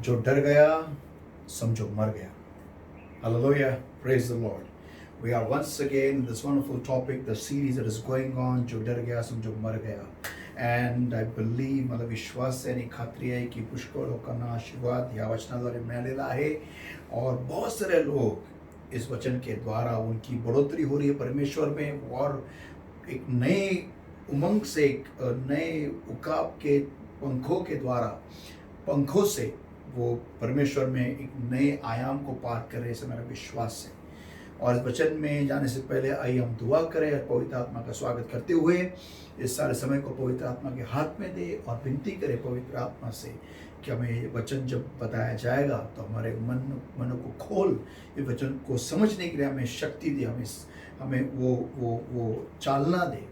जो डर गया समझो मर गया. Hallelujah. Praise the Lord. We are once again in this wonderful topic, the series that is going on, जो डर गया समझो मर गया. And I believe, मतलब विश्वास है, नहीं खात्री है कि पुष्कळ लोकांना आशीर्वाद या वचनाद्वारे मिळालेला आहे. और बहुत सारे लोग इस वचन के द्वारा उनकी बढ़ोतरी हो रही है परमेश्वर में, और एक नए उमंग से, एक नए उकाब के पंखों से वो परमेश्वर में एक नए आयाम को पार कर रहे, ऐसा मेरा विश्वास है. और इस वचन में जाने से पहले आइए हम दुआ करें और पवित्र आत्मा का स्वागत करते हुए इस सारे समय को पवित्र आत्मा के हाथ में दे और विनती करें पवित्र आत्मा से कि हमें वचन जब बताया जाएगा तो हमारे मन को खोल, इस वचन को समझने के लिए हमें शक्ति दे, हमें वो चालना दे,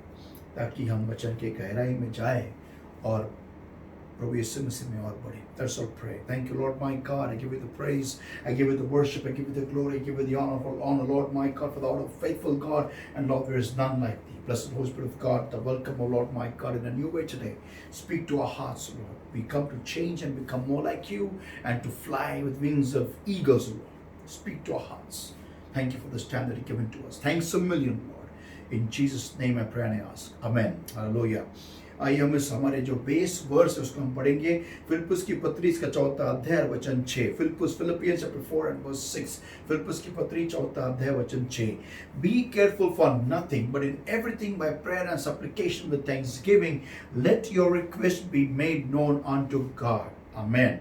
ताकि हम वचन के गहराई में जाए और प्रभु यीशु मसीह में और बढ़े. That's all pray. Thank you, Lord my God. I give you the praise, I give you the worship, I give you the glory, I give you the honor, Lord my God, for thou art a faithful God, and Lord, there is none like thee. Blessed Holy Spirit of God, the welcome, O Lord my God, in a new way today. Speak to our hearts, Lord. We come to change and become more like you, and to fly with wings of eagles, Lord. Speak to our hearts. Thank you for this time that you've given to us. Thanks a million, Lord. In Jesus' name I pray and I ask. Amen. Hallelujah. आइए हम इस हमारे जो base verse है उसको हम पढ़ेंगे. फिलिप्पुस की पत्री इसका 4 अध्याय वचन 6. Philippians chapter 4 and verse 6. फिलिप्पुस की पत्री 4 अध्याय वचन 6. Be careful for nothing, but in everything by prayer and supplication with thanksgiving, let your request be made known unto God. Amen.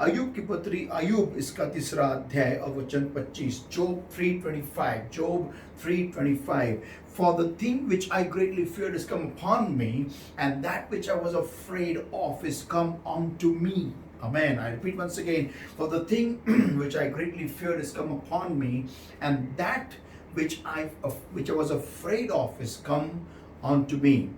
Ayub की पत्री, अयूब इसका 3 अध्याय और वचन 25. Job 3:25. Job 3:25. For the thing which I greatly feared is come upon me, and that which I was afraid of is come unto me. Amen. I repeat once again. For the thing which I greatly feared is come upon me, and that which I was afraid of is come unto me.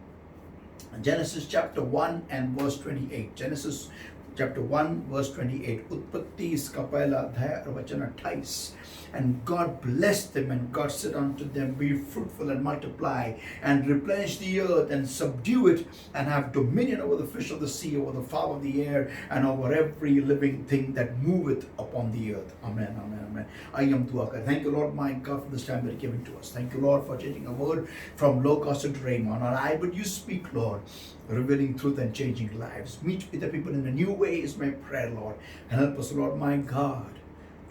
Genesis chapter 1 and verse 28. Genesis chapter 1 verse 28. उत्पत्ति इसका पहला अध्याय और वचन 28. And God blessed them, and God said unto them, be fruitful and multiply, and replenish the earth, and subdue it, and have dominion over the fish of the sea, over the fowl of the air, and over every living thing that moveth upon the earth. Amen, amen, amen. I am दुआ कर. Thank you, Lord my God, for this time that you've given to us. Thank you, Lord, for changing a word from Logos to Rhema. And I, but you speak, Lord, revealing truth and changing lives. Meet with the people in a new way is my prayer, Lord. And help us, Lord my God,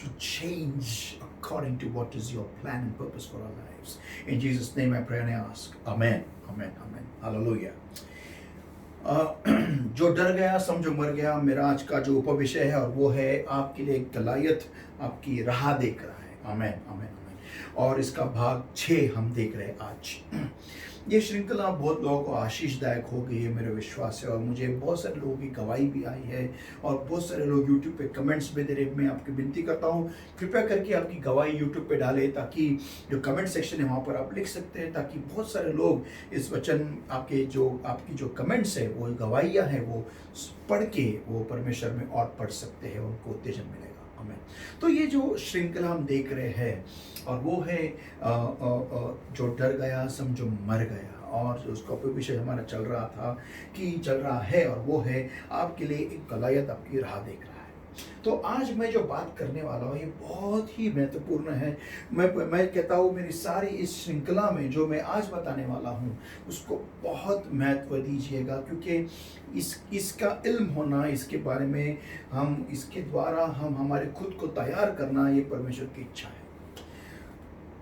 to change according to what is your plan and purpose for our lives. In Jesus' name I pray and I ask. Amen. Amen. Amen. Hallelujah. जो डर गया समझो मर गया, मेरा आज का जो उपविषय है, और वो है आपके लिए गलायत आपकी राह देख रहा है. आमेन, आमेन, आमेन. और इसका भाग 6 हम देख रहे हैं आज. ये श्रृंखला बहुत लोगों को आशीषदायक हो गई है, मेरा विश्वास है. और मुझे बहुत सारे लोगों की गवाही भी आई है, और बहुत सारे लोग यूट्यूब पे कमेंट्स भी दे रहे. मैं आपकी विनती करता हूँ, कृपया करके आपकी गवाही यूट्यूब पे डालें, ताकि जो कमेंट सेक्शन है वहाँ पर आप लिख सकते हैं, ताकि बहुत सारे लोग इस वचन आपकी जो कमेंट्स है, वो गवाहियाँ हैं, वो पढ़ के वो परमेश्वर में और पढ़ सकते हैं, उनको उत्तेजन मिलेगा. हमें तो ये जो श्रृंखला हम देख रहे हैं, और वो है जो डर गया समझो मर गया. और उसका विषय हमारा चल रहा है, और वो है आपके लिए एक गलायत आपकी राह देख रहा है. तो आज मैं जो बात करने वाला हूँ, ये बहुत ही महत्वपूर्ण है. मैं कहता हूँ, मेरी सारी इस श्रृंखला में जो मैं आज बताने वाला हूँ, उसको बहुत महत्व दीजिएगा, क्योंकि इसका इल्म होना, इसके बारे में इसके द्वारा हम हमारे खुद को तैयार करना, ये परमेश्वर की इच्छा है.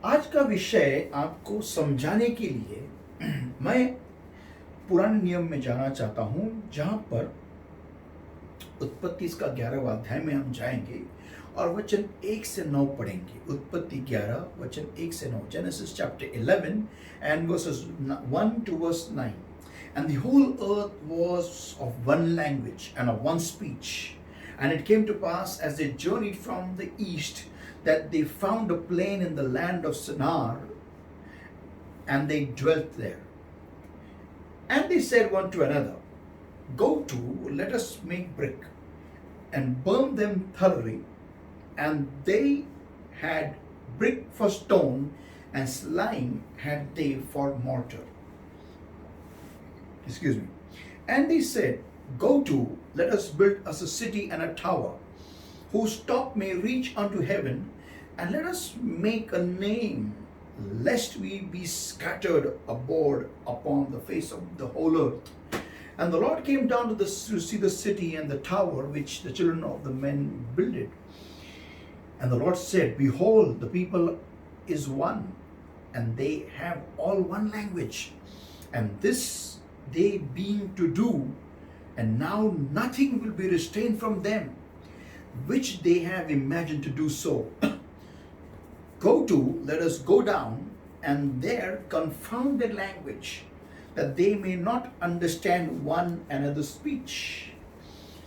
आज का विषय आपको समझाने के लिए मैं पुराने नियम में जाना चाहता हूं, जहां पर उत्पत्ति इसका 11वां अध्याय में हम जाएंगे और वचन 1 से 9 पढ़ेंगे. उत्पत्ति 11 वचन 1 से 9. Genesis chapter 11 and verses 1 to verse 9. And the whole earth was of one language and of one speech. And it came to pass, as they journeyed from the east, that they found a plain in the land of Shinar, and they dwelt there. And they said one to another, go to, let us make brick, and burn them thoroughly. And they had brick for stone, and slime had they for mortar. And they said, go to, let us build us a city and a tower, whose top may reach unto heaven, and let us make a name, lest we be scattered abroad upon the face of the whole earth. And the Lord came down to see the city and the tower which the children of the men builded. And the Lord said, Behold, the people is one, and they have all one language. And this they being to do, and now nothing will be restrained from them, which they have imagined to do so. Let us go down, and there confound their language, that they may not understand one another's speech.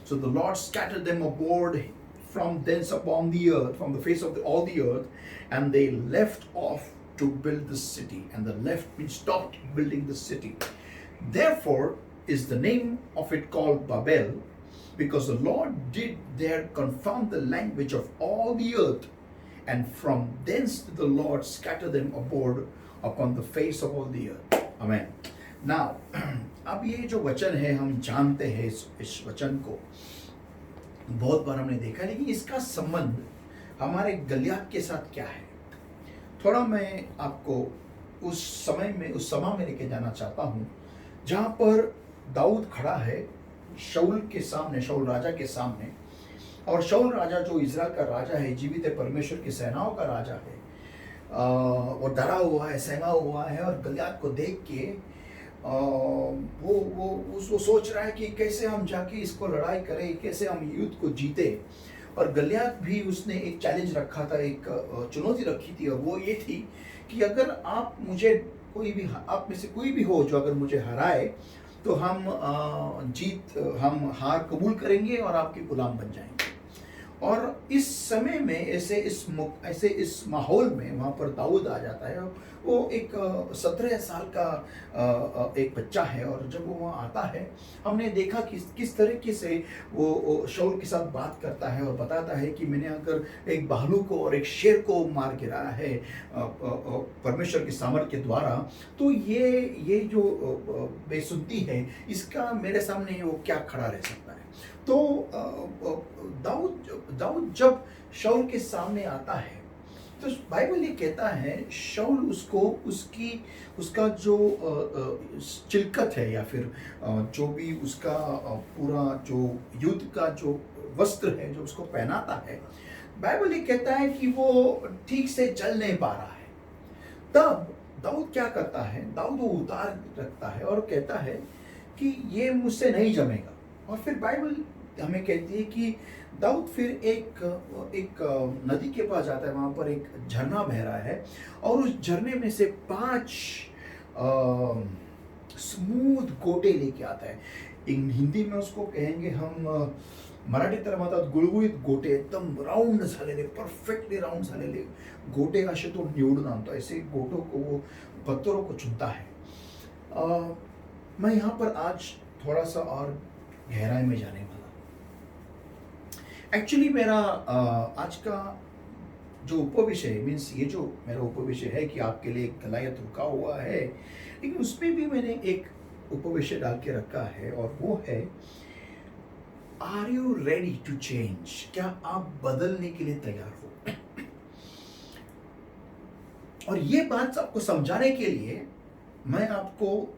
So the Lord scattered them abroad from thence upon the earth, from the face of all the earth, and they left off to build the city. And the left means stopped building the city. Therefore is the name of it called Babel, because the Lord did there confound the language of all the earth, and from thence did the Lord scatter them abroad upon the face of all the earth. Amen. Now, अब ये जो वचन है, हम जानते हैं इस वचन को बहुत बार हमने देखा, लेकिन इसका संबंध हमारे गलियात के साथ क्या है, थोड़ा मैं आपको उस समय में लेके जाना चाहता हूँ, जहाँ पर दाऊद खड़ा है शाऊल के सामने, शाऊल राजा के सामने। और शाऊल राजा जो इज़राइल का राजा है, जीवित परमेश्वर की सेनाओं का राजा है, वो डरा हुआ है, सहमा हुआ है, और गलियात को देख के वो सोच रहा है कि कैसे हम जाके इसको लड़ाई करें, कैसे हम युद्ध को जीते। और गलियात भी उसने एक चैलेंज रखा था, एक चुनौती रखी थी, और वो ये थी कि अगर आप मुझे आप में से कोई भी हो जो अगर मुझे हराए, तो हम हार कबूल करेंगे और आपके गुलाम बन जाएंगे। और इस समय में ऐसे इस माहौल में वहाँ पर दाऊद आ जाता है। वो एक 17 साल का एक बच्चा है, और जब वो वहाँ आता है, हमने देखा कि किस तरीके से वो शाऊल के साथ बात करता है और बताता है कि मैंने अगर एक भालू को और एक शेर को मार गिराया है परमेश्वर के सामर्थ्य के द्वारा, तो ये जो बेसुधी है, इसका मेरे सामने वो क्या खड़ा रह सकता है। तो दाऊद जब शाऊल के सामने आता है, तो बाइबल ये कहता है शाऊल उसका जो चिलकत है, या फिर जो भी उसका पूरा जो युद्ध का जो वस्त्र है जो उसको पहनाता है, बाइबल ये कहता है कि वो ठीक से चल नहीं पा रहा है। तब दाऊद क्या करता है, दाऊद वो उतार रखता है और कहता है कि ये मुझसे नहीं जमेगा। और फिर बाइबल हमें कहती है कि दाऊद फिर एक नदी के पास जाता है, वहाँ पर एक झरना बह रहा है, और उस झरने में से 5 स्मूथ गोटे लेके आता है। हिंदी में उसको कहेंगे हम, मराठी तरह म्हणतात गुळगुळीत गोटे, एकदम राउंड झालेले, परफेक्टली राउंड झालेले गोटे असे तो निवडून आणतो। ऐसे गोटों को, वो पत्थरों को चुनता है। मैं यहाँ पर आज थोड़ा सा और गहराई में जाने वाला। एक्चुअली मेरा आज का जो उपविषय मीन्स ये जो मेरा उपविषय है कि आपके लिए गलायत रुका हुआ है, लेकिन उसमें भी मैंने एक उपविषय डाल के रखा है, और वो है are you ready to change? क्या आप बदलने के लिए तैयार हो? और ये बात आपको समझाने के लिए मैं आपको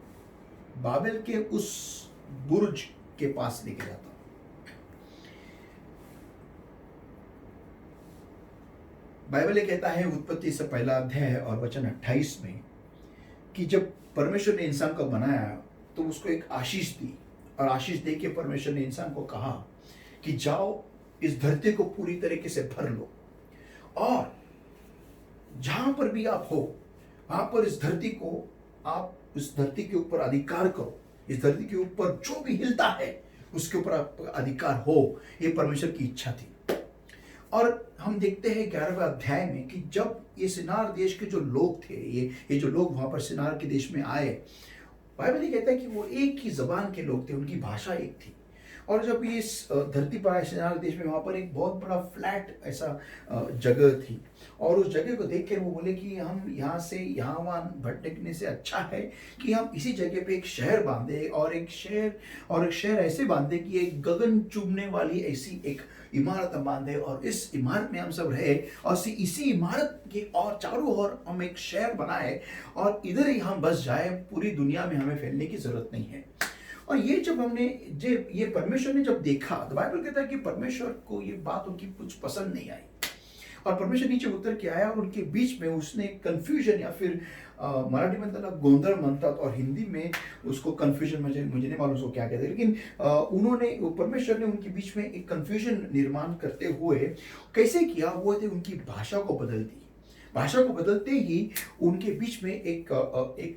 बाबेल के उस बुर्ज के पास लेके जाता हूं। बाइबल ये कहता है उत्पत्ति से पहला अध्याय और वचन 28 में कि जब परमेश्वर ने इंसान को बनाया तो उसको एक आशीष दी, और आशीष दे के परमेश्वर ने इंसान को कहा कि जाओ इस धरती को पूरी तरीके से भर लो, और जहां पर भी आप हो वहां पर इस धरती को, आप इस धरती के ऊपर अधिकार करो। इस धरती के ऊपर जो भी हिलता है उसके ऊपर आपका अधिकार हो, ये परमेश्वर की इच्छा थी। और हम देखते हैं 11वें अध्याय में कि जब ये सिनार देश के जो लोग थे, ये जो लोग वहां पर सिनार के देश में आए, बाइबल ये कहता है कि वो एक ही जबान के लोग थे, उनकी भाषा एक थी। और जब ये इस धरती पर आए शिनार देश में, वहाँ पर एक बहुत बड़ा फ्लैट ऐसा जगह थी, और उस जगह को देख कर वो बोले कि हम यहाँ से यहाँ वहाँ भटकने से अच्छा है कि हम इसी जगह पे एक शहर बांधे, और एक शहर ऐसे बांधे कि एक गगन चूमने वाली ऐसी एक इमारत हम बांधे, और इस इमारत में हम सब रहे, और इसी इमारत के और चारों ओर हम एक शहर बनाए, और इधर ही हम बस जाए, पूरी दुनिया में हमें फैलने की जरूरत नहीं है। और ये जब हमने ये परमेश्वर ने जब देखा, तो बाइबल कहता है कि परमेश्वर को ये बात उनकी कुछ पसंद नहीं आई, और परमेश्वर नीचे उतर के आया और उनके बीच में उसने कंफ्यूजन, या फिर मराठी में त्याला गोंधळ म्हणतात, और हिंदी में उसको कंफ्यूजन, मुझे नहीं मालूम उसको क्या कहते हैं, लेकिन परमेश्वर ने उनके बीच में एक कंफ्यूजन निर्माण करते हुए कैसे किया, वो थे उनकी भाषा को बदल दी। भाषा को बदलते ही उनके बीच में एक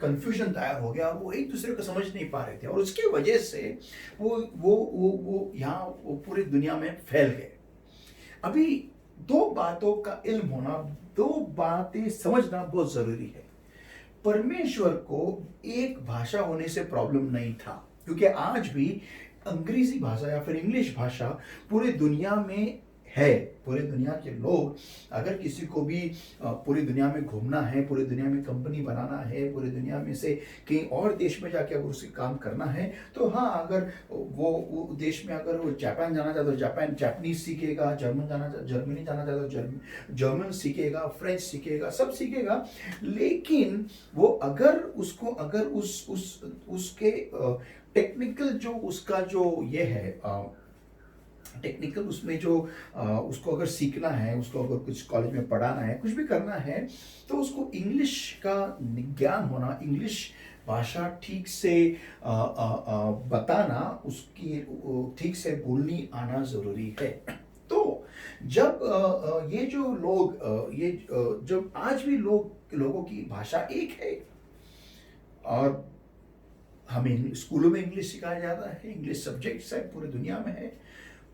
कंफ्यूजन तैयार हो गया, और वो एक दूसरे को समझ नहीं पा रहे थे, और उसकी वजह से वो यहाँ पूरी दुनिया में फैल गए। अभी दो बातों का इल्म होना, दो बातें समझना बहुत जरूरी है। परमेश्वर को एक भाषा होने से प्रॉब्लम नहीं था, क्योंकि आज भी अंग्रेजी भाषा या फिर इंग्लिश भाषा पूरी दुनिया में है। पूरी दुनिया के लोग, अगर किसी को भी पूरी दुनिया में घूमना है, पूरी दुनिया में कंपनी बनाना है, पूरी दुनिया में से कहीं और देश में जाके अगर उसे काम करना है, तो हाँ, अगर वो देश में अगर वो जापान जाना चाहता तो जापानीज सीखेगा, जर्मनी जाना चाहता तो जर्मन सीखेगा, फ्रेंच सीखेगा, सब सीखेगा। लेकिन वो अगर उसके टेक्निकल जो उसका जो ये है, टेक्निकल उसमें जो उसको अगर सीखना है, उसको अगर कुछ कॉलेज में पढ़ाना है, कुछ भी करना है, तो उसको इंग्लिश का ज्ञान होना, इंग्लिश भाषा ठीक से बताना, उसकी ठीक से बोलनी आना जरूरी है। तो जब ये जो लोग जब आज भी लोगों की भाषा एक है, और हमें स्कूलों में इंग्लिश सिखाया जाता है, इंग्लिश सब्जेक्ट है, पूरी दुनिया में है,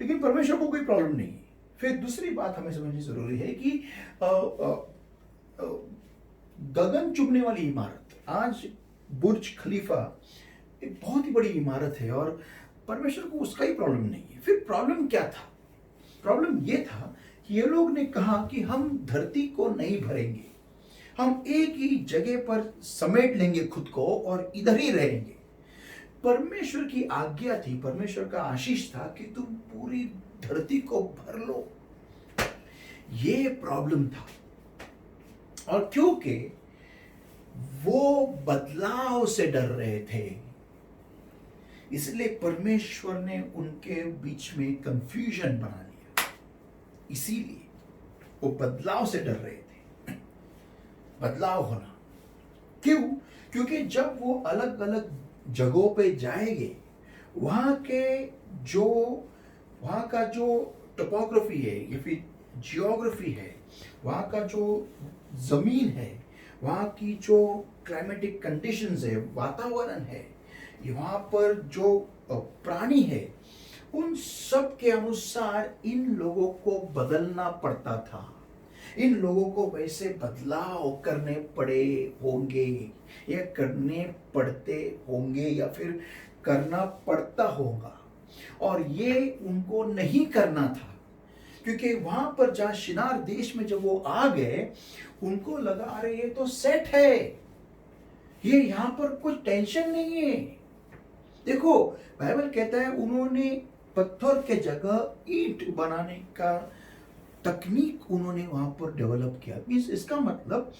लेकिन परमेश्वर को कोई प्रॉब्लम नहीं है। फिर दूसरी बात हमें समझनी जरूरी है कि गगन चुभने वाली इमारत, आज बुर्ज खलीफा एक बहुत ही बड़ी इमारत है, और परमेश्वर को उसका ही प्रॉब्लम नहीं है। फिर प्रॉब्लम क्या था? प्रॉब्लम ये था कि ये लोग ने कहा कि हम धरती को नहीं भरेंगे, हम एक ही जगह पर समेट लेंगे खुद को और इधर ही रहेंगे। परमेश्वर की आज्ञा थी, परमेश्वर का आशीष था कि तुम पूरी धरती को भर लो। ये प्रॉब्लम था, और क्योंकि वो बदलाव से डर रहे थे, इसलिए परमेश्वर ने उनके बीच में कंफ्यूजन बना लिया। इसीलिए वो बदलाव से डर रहे थे। बदलाव होना क्यों? क्योंकि जब वो अलग अलग जगहों पे जाएंगे, वहाँ का जो टोपोग्राफी है या फिर जियोग्राफी है, वहाँ का जो जमीन है, वहाँ की जो क्लाइमेटिक कंडीशंस है, वातावरण है, वहाँ पर जो प्राणी है, उन सब के अनुसार इन लोगों को बदलना पड़ता था। इन लोगों को वैसे बदलाव करने पड़े होंगे, या करने पड़ते होंगे, या फिर करना पड़ता होगा, और ये उनको नहीं करना था। क्योंकि वहां पर जहां शिनार देश में जब वो आ गए, उनको लगा अरे ये तो सेट है, ये यहां पर कुछ टेंशन नहीं है। देखो, बाइबल कहता है उन्होंने पत्थर के जगह ईंट बनाने का तकनीक उन्होंने वहां पर डेवलप किया। इसका मतलब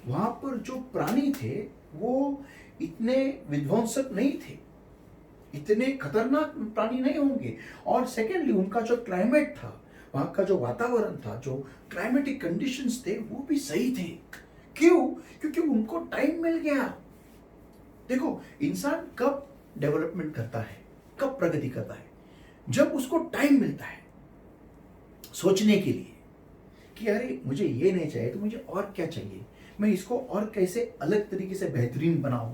वहां पर जो प्राणी थे वो इतने विध्वंसक नहीं थे, इतने खतरनाक प्राणी नहीं होंगे। और सेकेंडली, उनका जो क्लाइमेट था, वहां का जो वातावरण था, जो क्लाइमेटिक कंडीशंस थे, वो भी सही थे। क्यों? क्योंकि उनको टाइम मिल गया। देखो, इंसान कब डेवलपमेंट करता है, कब प्रगति करता है? जब उसको टाइम मिलता है सोचने के लिए कि अरे मुझे ये नहीं चाहिए तो मुझे और क्या चाहिए, मैं इसको और कैसे अलग तरीके से बेहतरीन बनाऊं,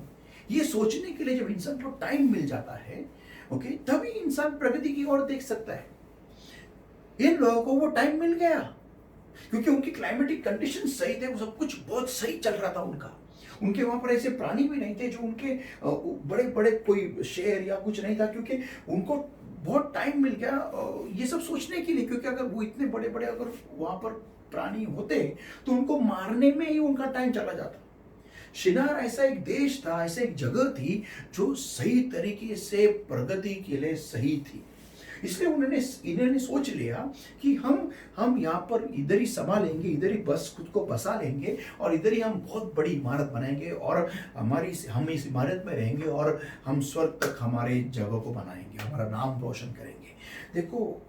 ये सोचने के लिए जब इंसान को टाइम मिल जाता है, ओके, तभी इंसान प्रगति की ओर देख सकता है। इन लोगों को वो टाइम मिल गया क्योंकि उनकी क्लाइमेटिक कंडीशन सही थे, वो सब कुछ बहुत सही चल रहा था उनका। उनके वहां पर ऐसे प्राणी भी नहीं थे जो उनके बड़े बड़े कोई शेर या कुछ नहीं था, क्योंकि उनको बहुत टाइम मिल गया ये सब सोचने के लिए, क्योंकि अगर वो इतने बड़े बड़े अगर वहां पर प्राणी होते तो उनको मारने में ही उनका टाइम चला जाता। शिनार ऐसा एक देश था, ऐसा एक जगह थी जो सही तरीके से प्रगति के लिए सही थी। इसलिए इन्होंने सोच लिया कि हम यहाँ पर इधर ही संभालेंगे, इधर ही बस खुद को बसा लेंगे और इधर ही हम बहुत बड़ी इमारत बनाएंगे और हम इस इमारत में रहेंगे और हम स्वर्ग तक हमारे जगह को बनाएंगे, हमारा नाम रोशन करेंगे। देखो,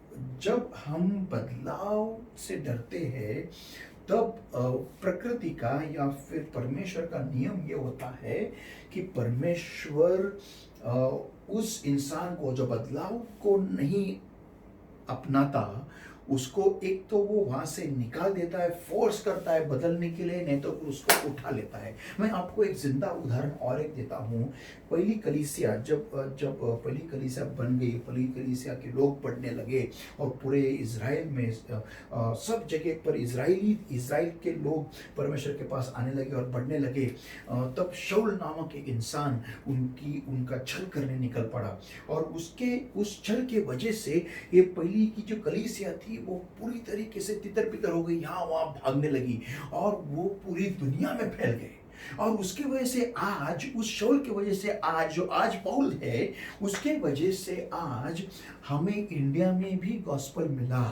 जब हम बदलाव से डरते हैं तब प्रकृति का या फिर परमेश्वर का नियम ये होता है कि परमेश्वर उस इंसान को जो बदलाव को नहीं अपनाता उसको एक तो वो वहां से निकाल देता है, फोर्स करता है बदलने के लिए, नहीं तो उसको उठा लेता है। मैं आपको एक जिंदा उदाहरण और एक देता हूँ। पहली कलीसिया जब पहली कलीसिया बन गई, पहली कलीसिया के लोग पढ़ने लगे और पूरे इज़राइल में सब जगह पर इज़राइल के लोग परमेश्वर के पास आने लगे और बढ़ने लगे, तब शाऊल नामक एक इंसान उनका छल करने निकल पड़ा और उस छल के वजह से ये पहली की जो कलीसिया थी वो पूरी तरीके से तितर बितर हो गई, यहाँ वहाँ भागने लगी और वो पूरी दुनिया में फैल गए। और उसकी वजह से आज, उस शाऊल की वजह से आज जो आज पौल है, उसके वजह से आज हमें इंडिया में भी गॉस्पेल मिला,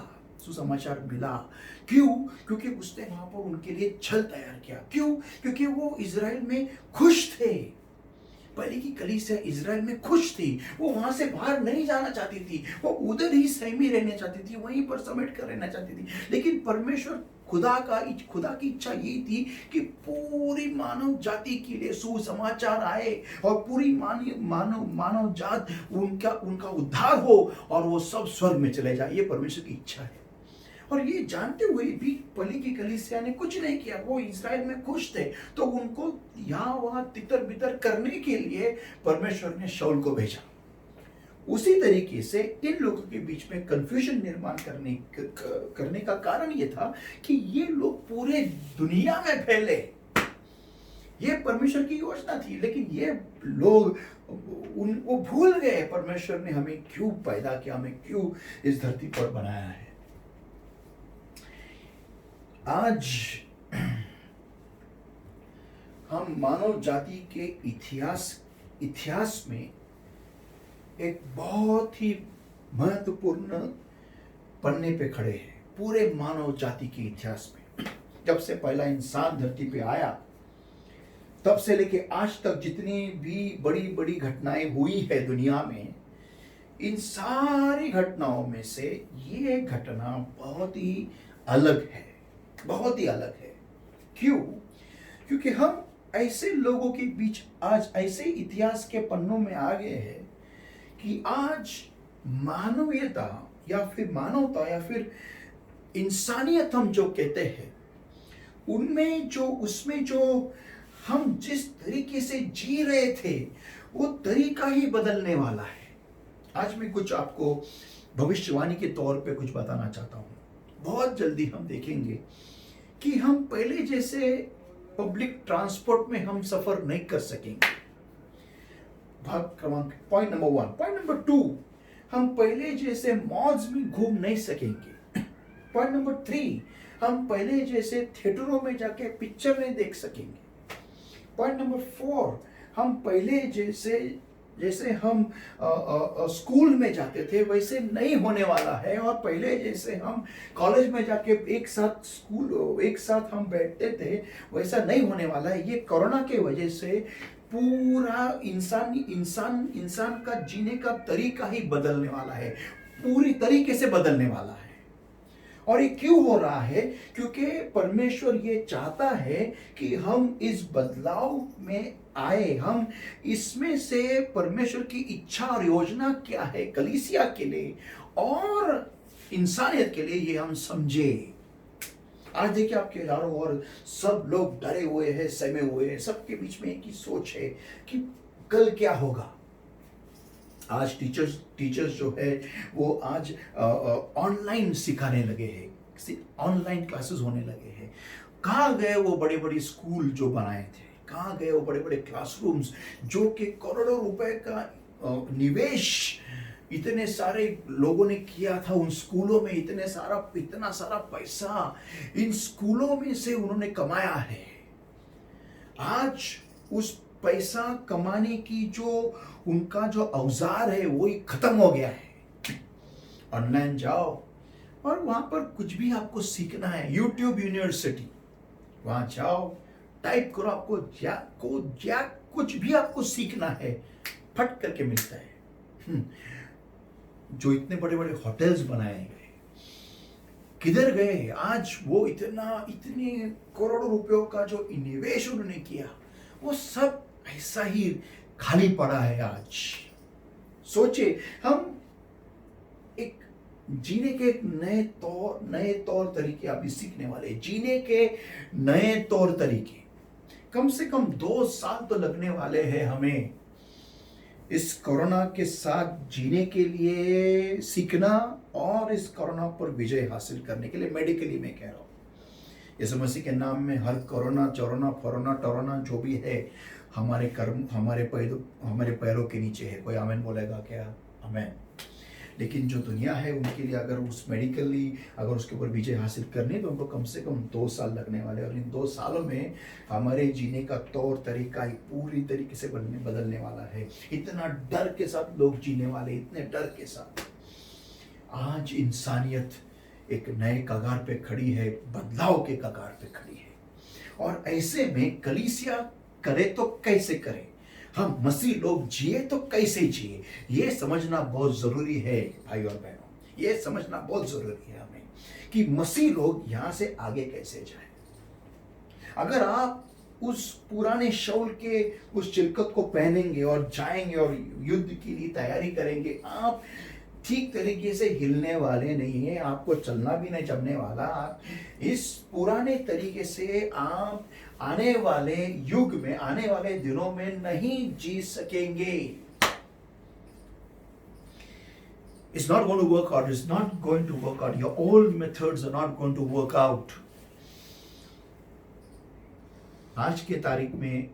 सुसमाचार मिला। क्यों? क्योंकि उसने वहां पर उनके लिए छल तैयार किया। क्यों? क्योंकि वो इज़राइल में खुश थे। पहले की कलीसिया इज़राइल में खुश थी, वो वहां से बाहर नहीं जाना चाहती थी, वो उधर ही सहमी रहना चाहती थी, वहीं पर समेट कर रहना चाहती थी। लेकिन परमेश्वर खुदा की इच्छा यही थी कि पूरी मानव जाति के लिए सुसमाचार आए और पूरी मानव जात उनका उद्धार हो और वो सब स्वर्ग में चले जाए। ये परमेश्वर की इच्छा है। और ये जानते हुए भी पहले की कलीसिया ने कुछ नहीं किया, वो इज़राइल में खुश थे, तो उनको यहाँ वहां तितर बितर करने के लिए परमेश्वर ने शाऊल को भेजा। उसी तरीके से इन लोगों के बीच में कंफ्यूजन निर्माण करने का कारण ये था कि ये लोग पूरे दुनिया में फैले। ये परमेश्वर की योजना थी, लेकिन ये लोग वो भूल गए परमेश्वर ने हमें क्यों पैदा किया, हमें क्यों इस धरती पर बनाया है। आज हम मानव जाति के इतिहास में एक बहुत ही महत्वपूर्ण पन्ने पे खड़े हैं। पूरे मानव जाति के इतिहास में जब से पहला इंसान धरती पे आया तब से लेके आज तक जितनी भी बड़ी बड़ी घटनाएं हुई है दुनिया में, इन सारी घटनाओं में से ये घटना बहुत ही अलग है, बहुत ही अलग है। क्यों? क्योंकि हम ऐसे लोगों के बीच आज ऐसे इतिहास के पन्नों में आ गए हैं कि आज मानवीयता या फिर मानवता या फिर इंसानियत हम जो कहते हैं उसमें जो हम जिस तरीके से जी रहे थे वो तरीका ही बदलने वाला है। आज मैं कुछ आपको भविष्यवाणी के तौर पे कुछ बताना चाहता हूँ। बहुत जल्दी हम देखेंगे कि हम पहले जैसे पब्लिक ट्रांसपोर्ट में हम सफर नहीं कर सकेंगे। Point number 1। पॉइंट नंबर 2, हम पहले जैसे मॉल्स में घूम नहीं सकेंगे। पॉइंट नंबर 3, हम पहले जैसे थिएटरों में जाके पिक्चर नहीं देख सकेंगे। पॉइंट नंबर 4, हम पहले जैसे हम स्कूल में जाते थे वैसे नहीं होने वाला है, और पहले जैसे हम कॉलेज में जाके एक साथ हम बैठते थे वैसा नहीं होने वाला है। ये कोरोना के वजह से पूरा इंसान का जीने का तरीका ही बदलने वाला है, पूरी तरीके से बदलने वाला है। और ये क्यों हो रहा है? क्योंकि परमेश्वर ये चाहता है कि हम इस बदलाव में आए। हम इसमें से परमेश्वर की इच्छा और योजना क्या है कलीसिया के लिए और इंसानियत के लिए, ये हम समझे। आज देखिए आपके चारों ओर सब लोग डरे हुए हैं, सहमे हुए हैं, सबके बीच में एक ही सोच है कि कल क्या होगा। आज टीचर्स जो है वो आज ऑनलाइन सिखाने लगे हैं, ऑनलाइन क्लासेस होने लगे हैं। कहाँ गए वो बड़े बड़े स्कूल जो बनाए थे? कहाँ गए वो बड़े बड़े क्लासरूम्स जो कि करोड़ों रुपए का निवेश इतने सारे लोगों ने किया था उन स्कूलों में, इतना सारा पैसा इन स्कूलों में से उन्होंने कमाया है। आज उस पैसा कमाने की जो उनका जो औजार है वो ही खत्म हो गया है। ऑनलाइन जाओ और वहां पर कुछ भी आपको सीखना है, यूट्यूब यूनिवर्सिटी, वहां जाओ, टाइप करो, आपको कुछ भी आपको सीखना है, फट करके मिलता है। जो इतने बड़े बड़े होटल्स बनाए गए, किधर गए आज वो इतने करोड़ों रुपयों का जो निवेश उन्होंने किया, वो सब ऐसा ही खाली पड़ा है आज। सोचे हम एक जीने के एक नए तौर तरीके अभी सीखने वाले, जीने के नए तौर तरीके। कम से कम 2 साल तो लगने वाले हैं हमें इस कोरोना के साथ जीने के लिए, सीखना और इस कोरोना पर विजय हासिल करने के लिए। मेडिकली मैं कह रहा हूँ, यीशु मसीह के नाम में हर कोरोना चोरोना फोरोना टोरोना जो भी है हमारे कर्म, हमारे पैरों के नीचे है। कोई आमीन बोलेगा क्या? आमीन। लेकिन जो दुनिया है उनके लिए अगर उस मेडिकली अगर उसके ऊपर विजय हासिल करनी है तो उनको कम से कम 2 साल लगने वाले हैं। और इन 2 सालों में हमारे जीने का तौर तरीका ही पूरी तरीके से बदलने वाला है। इतना डर के साथ लोग जीने वाले, इतने डर के साथ। आज इंसानियत एक नए कगार पे खड़ी है, बदलाव के कगार पे खड़ी है। और ऐसे में कलीसिया करे तो कैसे करे, हम मसीह लोग जिए तो कैसे जिए, ये समझना बहुत जरूरी है भाई और बहनों। ये समझना बहुत जरूरी है हमें कि मसीह लोग यहां से आगे कैसे जाएं। अगर आप उस पुराने शौल के उस चिलकत को पहनेंगे और जाएंगे और युद्ध के लिए तैयारी करेंगे, आप ठीक तरीके से हिलने वाले नहीं है, आपको चलना भी नहीं जमने वाला। आप इस पुराने तरीके से आप आने वाले युग में, आने वाले दिनों में नहीं जी सकेंगे। It's not going to work out. It's not going to work out. Your old methods are not going to work out. आज के तारीख में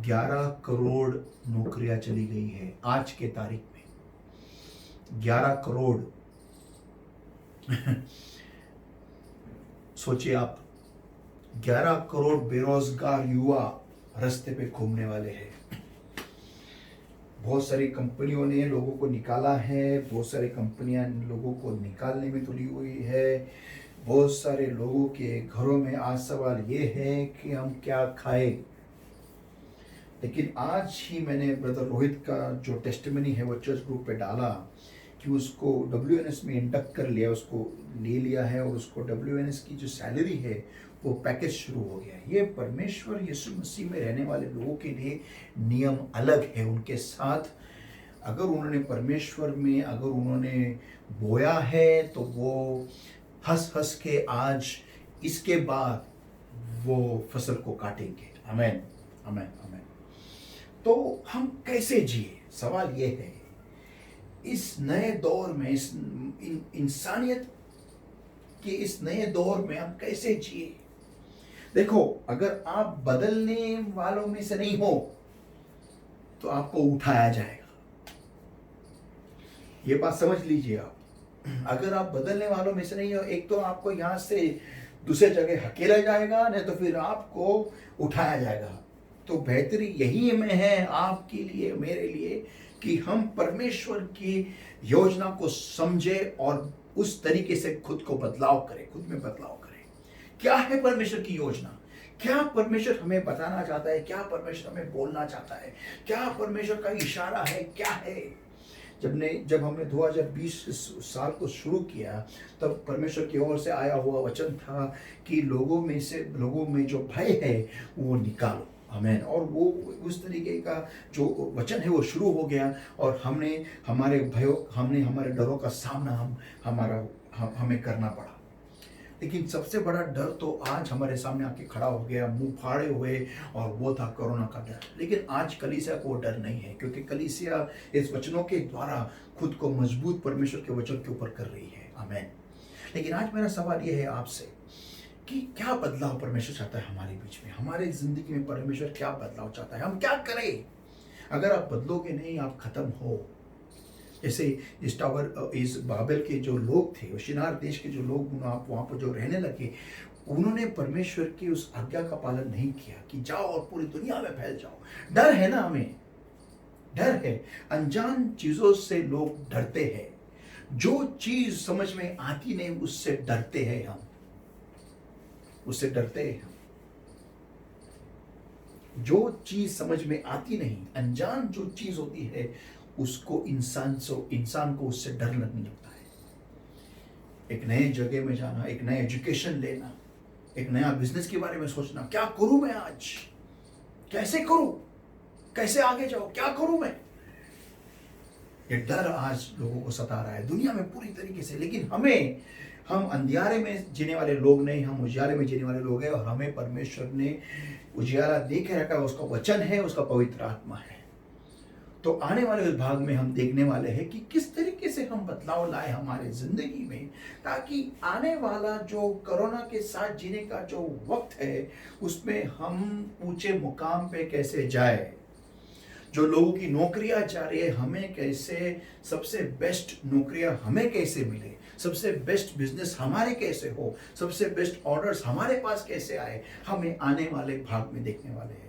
11 करोड़ नौकरियां चली गई है। आज के तारीख में 11 करोड़। सोचिए आप, 11 करोड़ बेरोजगार युवा रास्ते पे घूमने वाले हैं। बहुत सारी कंपनियों ने लोगों को निकाला है, बहुत सारी कंपनियां लोगों को निकालने में तुली हुई है। बहुत सारे लोगों के घरों में आज सवाल ये है कि हम क्या खाएं। लेकिन आज ही मैंने ब्रदर रोहित का जो टेस्टिमनी है वो चर्च ग्रुप पे डाला कि उसको WNS में इंडक्ट कर लिया, उसको ले लिया है और उसको WNS की जो सैलरी है वो पैकेज शुरू हो गया है। ये परमेश्वर यीशु मसीह में रहने वाले लोगों के लिए नियम अलग है। उनके साथ अगर उन्होंने परमेश्वर में अगर उन्होंने बोया है तो वो हंस हंस के आज इसके बाद वो फसल को काटेंगे। आमीन, आमीन, आमीन। तो हम कैसे जिए, सवाल ये है। इस नए दौर में, इस इंसानियत के इस नए दौर में हम कैसे जिए। देखो, अगर आप बदलने वालों में से नहीं हो तो आपको उठाया जाएगा। ये बात समझ लीजिए आप। अगर आप बदलने वालों में से नहीं हो, एक तो आपको यहां से दूसरे जगह हकेला जाएगा, नहीं तो फिर आपको उठाया जाएगा। तो बेहतरी यही में है आपके लिए, मेरे लिए, कि हम परमेश्वर की योजना को समझे और उस तरीके से खुद को बदलाव करें, खुद में बदलाव करें। क्या है परमेश्वर की योजना? क्या परमेश्वर हमें बताना चाहता है? क्या परमेश्वर हमें बोलना चाहता है? क्या परमेश्वर का इशारा है? क्या है? जब हमने 2020 साल को शुरू किया तब परमेश्वर की ओर से आया हुआ वचन था कि लोगों में जो भय है वो निकालो। आमीन। और वो उस तरीके का जो वचन है वो शुरू हो गया और हमने हमारे डरों का सामना हमें करना पड़ा। लेकिन सबसे बड़ा डर तो आज हमारे सामने आके खड़ा हो गया, मुंह फाड़े हुए, और वो था कोरोना का डर। लेकिन आज कलीसिया को डर नहीं है, क्योंकि कलीसिया इस वचनों के द्वारा खुद को मजबूत परमेश्वर के वचन के ऊपर कर रही है। आमीन। लेकिन आज मेरा सवाल ये है आपसे कि क्या बदलाव परमेश्वर चाहता है हमारे बीच में, हमारे जिंदगी में परमेश्वर क्या बदलाव चाहता है, हम क्या करें? अगर आप बदलोगे नहीं, आप खत्म हो। ऐसे इस टावर इस बाबेल के जो लोग थे, शिनार देश के जो लोग वहाँ पर जो रहने लगे, उन्होंने परमेश्वर की उस आज्ञा का पालन नहीं किया कि जाओ और पूरी दुनिया में फैल जाओ। डर है ना, हमें डर है, अनजान चीजों से लोग डरते हैं। जो चीज समझ में आती नहीं उससे डरते हैं हम, उससे डरते हैं हम। जो चीज समझ में आती नहीं, अनजान जो चीज होती है, उसको इंसान को उससे डर लगने लगता है। एक नए जगह में जाना, एक नया एजुकेशन लेना, एक नया बिजनेस के बारे में सोचना, क्या करूं मैं आज, कैसे करूं, कैसे आगे जाऊं, क्या करूं मैं। ये डर आज लोगों को सता रहा है दुनिया में पूरी तरीके से। लेकिन हम अंधियारे में जीने वाले लोग नहीं, हम उजियारे में जीने वाले लोग हैं। और हमें परमेश्वर ने उजियारा दे के रखा है, उसका वचन है, उसका पवित्र आत्मा है। तो आने वाले इस भाग में हम देखने वाले हैं कि किस तरीके से हम बदलाव लाए हमारे जिंदगी में, ताकि आने वाला जो कोरोना के साथ जीने का जो वक्त है उसमें हम ऊंचे मुकाम पे कैसे जाए। जो लोगों की नौकरियां जा रही है, हमें कैसे सबसे बेस्ट नौकरियां हमें कैसे मिले, सबसे बेस्ट बिजनेस हमारे कैसे हो, सबसे बेस्ट ऑर्डर्स हमारे पास कैसे आए, हमें आने वाले भाग में देखने वाले हैं।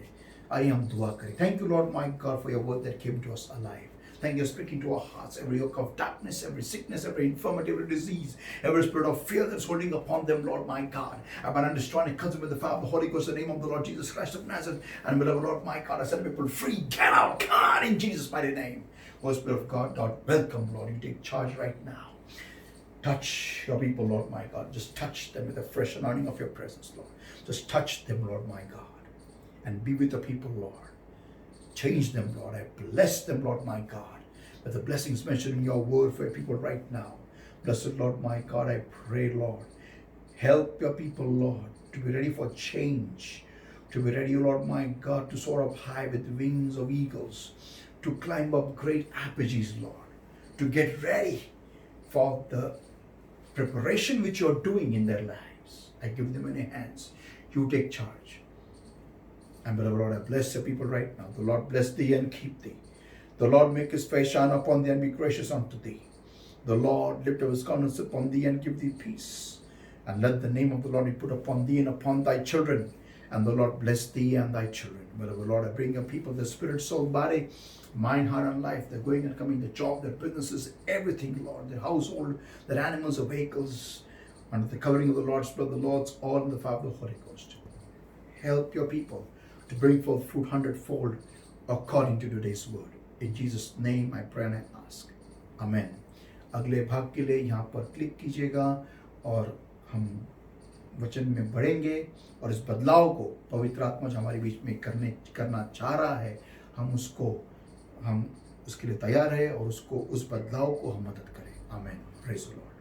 आइए हम दुआ करें। Thank you lord my god for your word that came to us alive. Thank you for speaking to our hearts. Every yoke of darkness, every sickness, every infirmity, every disease, every spirit of fear that's holding upon them, Lord my God, I bind and destroy and consume with the fire of the Holy Ghost in the name of the Lord Jesus Christ of Nazareth. And beloved Lord my God, I set people free. Get out, God, in Jesus' mighty name. Holy Spirit of God, welcome, Lord. You take charge right now. Touch your people, Lord my God. Just touch them with a fresh anointing of your presence, Lord. Just touch them, Lord my God, and be with the people, Lord. Change them, Lord. I bless them, Lord my God, with the blessings mentioned in your word for your people right now. Blessed Lord my God, I pray, Lord, help your people, Lord, to be ready for change, to be ready, Lord my God, to soar up high with wings of eagles, to climb up great apogees, Lord, to get ready for the preparation which you're doing in their lives. I give them in your hands. You take charge. And beloved Lord, I bless your people right now. The Lord bless thee and keep thee. The Lord make his face shine upon thee and be gracious unto thee. The Lord lift up his countenance upon thee and give thee peace. And let the name of the Lord be put upon thee and upon thy children. And the Lord bless thee and thy children. Beloved Lord, I bring your people, their spirit, soul, body, mind, heart, and life. They're going and coming, their job, their businesses, everything, Lord, their household, their animals, their vehicles, under the covering of the Lord's blood, the Lord's all in the fire of the Holy Ghost. Help your people to bring forth fruit 100-fold according to today's word. In Jesus' name I pray and I ask. Amen. अगले भाग के लिए यहाँ पर click कीजिएगा और हम वचन में बढ़ेंगे और इस बदलाव को पवित्र आत्मा जो हमारे बीच में करना चाह रहा है, हम उसके लिए तैयार है और उस बदलाव को हम मदद करें. आमेन. Praise the Lord.